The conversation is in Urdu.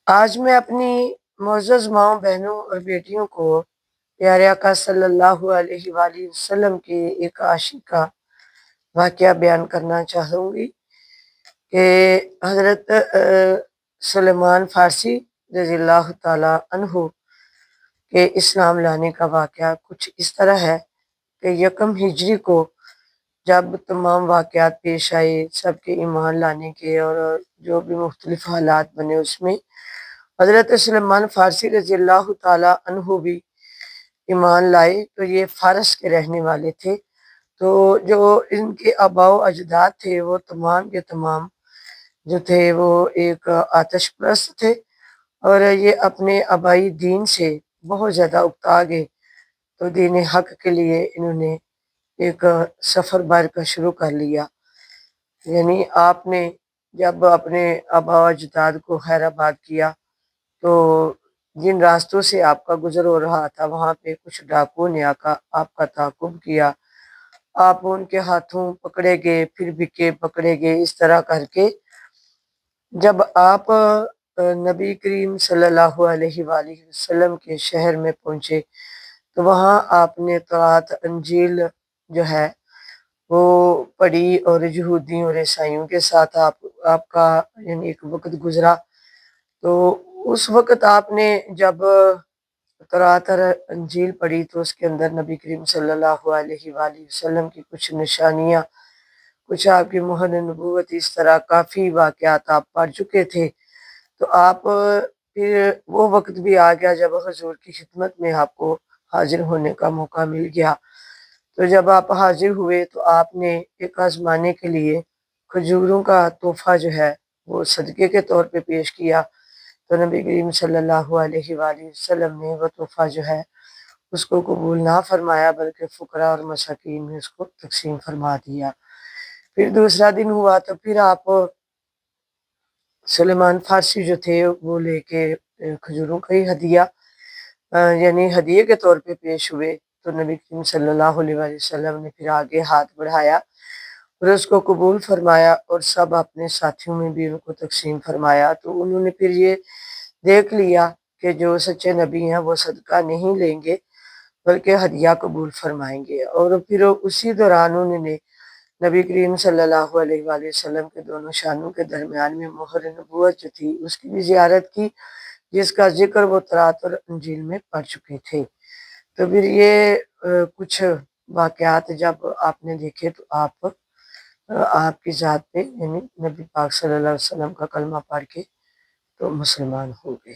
آج میں اپنی معزز ماؤں بہنوں اور بیٹیوں کو پیارے آقا صلی اللہ علیہ وآلہ وسلم کے ایک عاشق کا واقعہ بیان کرنا چاہوں گی کہ حضرت سلیمان فارسی رضی اللہ تعالیٰ عنہ کے اسلام لانے کا واقعہ کچھ اس طرح ہے کہ یکم ہجری کو جب تمام واقعات پیش آئے سب کے ایمان لانے کے اور جو بھی مختلف حالات بنے، اس میں حضرت سلیمان فارسی رضی اللہ تعالیٰ عنہ بھی ایمان لائے۔ تو یہ فارس کے رہنے والے تھے، تو جو ان کے آباء و اجداد تھے وہ تمام کے تمام جو تھے وہ ایک آتش پرست تھے، اور یہ اپنے آبائی دین سے بہت زیادہ اکتا گئے۔ تو دین حق کے لیے انہوں نے ایک سفر بار کا شروع کر لیا۔ یعنی آپ نے جب اپنے آباء و اجداد کو خیر آباد کیا تو جن راستوں سے آپ کا گزر ہو رہا تھا وہاں پہ کچھ ڈاکوؤں نے آپ کا تعاقب کیا، آپ ان کے ہاتھوں پکڑے گئے، پھر بکے پکڑے گئے، اس طرح کر کے جب آپ نبی کریم صلی اللہ علیہ وآلہ وسلم کے شہر میں پہنچے تو وہاں آپ نے تورات انجیل جو ہے وہ پڑھی، اور یہودیوں اور عیسائیوں کے ساتھ آپ کا یعنی ایک وقت گزرا۔ تو اس وقت آپ نے جب تورات اور انجیل پڑھی تو اس کے اندر نبی کریم صلی اللہ علیہ وآلہ وسلم کی کچھ نشانیاں، کچھ آپ کی مہر نبوت، اس طرح کافی واقعات آپ پڑھ چکے تھے۔ تو آپ پھر وہ وقت بھی آ گیا جب حضور کی خدمت میں آپ کو حاضر ہونے کا موقع مل گیا۔ تو جب آپ حاضر ہوئے تو آپ نے ایک آزمانے کے لیے کھجوروں کا تحفہ جو ہے وہ صدقے کے طور پہ پیش کیا۔ تو نبی کریم صلی اللہ علیہ وآلہ وسلم نے وہ تحفہ جو ہے اس کو قبول نہ فرمایا، بلکہ فقراء اور مساکین میں اس کو تقسیم فرما دیا۔ پھر دوسرا دن ہوا تو پھر آپ سلیمان فارسی جو تھے وہ لے کے کھجوروں کا ہی ہدیہ یعنی ہدیے کے طور پہ پیش ہوئے۔ تو نبی کریم صلی اللہ علیہ وآلہ وسلم نے پھر آگے ہاتھ بڑھایا اور اس کو قبول فرمایا، اور سب اپنے ساتھیوں میں بھی ان کو تقسیم فرمایا۔ تو انہوں نے پھر یہ دیکھ لیا کہ جو سچے نبی ہیں وہ صدقہ نہیں لیں گے بلکہ ہدیہ قبول فرمائیں گے، اور پھر اسی دوران انہوں نے نبی کریم صلی اللہ علیہ وآلہ وسلم کے دونوں شانوں کے درمیان میں مہر نبوت جو تھی اس کی بھی زیارت کی، جس کا ذکر وہ تورات اور انجیل میں پڑھ چکے تھے۔ تو پھر یہ کچھ واقعات جب آپ نے دیکھے تو آپ کی ذات پہ یعنی نبی پاک صلی اللہ علیہ وسلم کا کلمہ پڑھ کے تو مسلمان ہو گئے۔